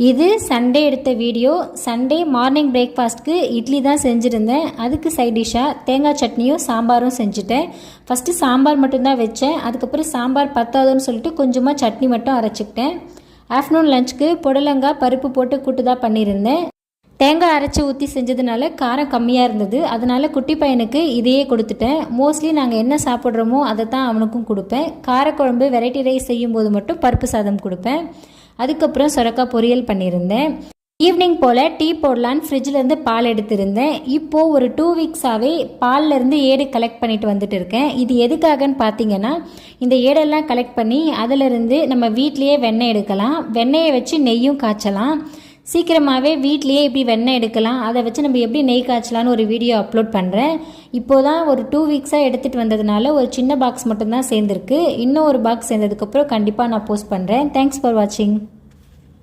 இது சண்டே எடுத்த video. Sunday morning பிரேக்ஃபாஸ்ட்க்கு idli தான் செஞ்சுருந்தேன். அதுக்கு சைட் டிஷ்ஷாக தேங்காய் சட்னியும் சாம்பாரும் செஞ்சுட்டேன். ஃபஸ்ட்டு சாம்பார் மட்டும்தான் வச்சேன். அதுக்கப்புறம் சாம்பார் பத்தாதுன்னு சொல்லிட்டு கொஞ்சமாக சட்னி மட்டும் அரைச்சிக்கிட்டேன். ஆஃப்டர்நூன் லஞ்சுக்கு புடலங்காய் பருப்பு போட்டு கூட்டு தான் பண்ணியிருந்தேன். தேங்காய் அரைச்சி ஊற்றி செஞ்சதுனால காரம் கம்மியாக இருந்தது. அதனால் குட்டி பையனுக்கு இதையே கொடுத்துட்டேன். மோஸ்ட்லி நாங்கள் என்ன சாப்பிட்றோமோ அதை தான் அவனுக்கும் கொடுப்பேன். காரக்குழம்பு வெரைட்டி ரைஸ் செய்யும்போது மட்டும் பருப்பு சாதம் கொடுப்பேன். அதுக்கப்புறம் சுரக்காய் பொரியல் பண்ணியிருந்தேன். ஈவினிங் போல் டீ போடலான்னு ஃப்ரிட்ஜிலேருந்து பால் எடுத்திருந்தேன். இப்போது ஒரு 2 வீக்ஸாகவே பால்லேருந்து ஏடு கலெக்ட் பண்ணிட்டு வந்துட்டு இருக்கேன். இது எதுக்காகன்னு பார்த்தீங்கன்னா, இந்த ஏடெல்லாம் கலெக்ட் பண்ணி அதிலிருந்து நம்ம வீட்லேயே வெண்ணெய் எடுக்கலாம். வெண்ணெயை வச்சு நெய்யும் காய்ச்சலாம். சீக்கிரமாகவே வீட்லேயே எப்படி வெண்ணெய் எடுக்கலாம், அதை வச்சு நம்ம எப்படி நெய் காய்ச்சலான்னு ஒரு வீடியோ அப்லோட் பண்ணுறேன். இப்போது தான் ஒரு 2 வீக்ஸாக எடுத்துகிட்டு வந்ததுனால ஒரு சின்ன பாக்ஸ் மட்டும்தான் சேர்ந்துருக்கு. இன்னும் ஒரு பாக்ஸ் சேர்ந்ததுக்கப்புறம் கண்டிப்பாக நான் போஸ்ட் பண்ணுறேன். தேங்க்ஸ் ஃபார் வாட்சிங்.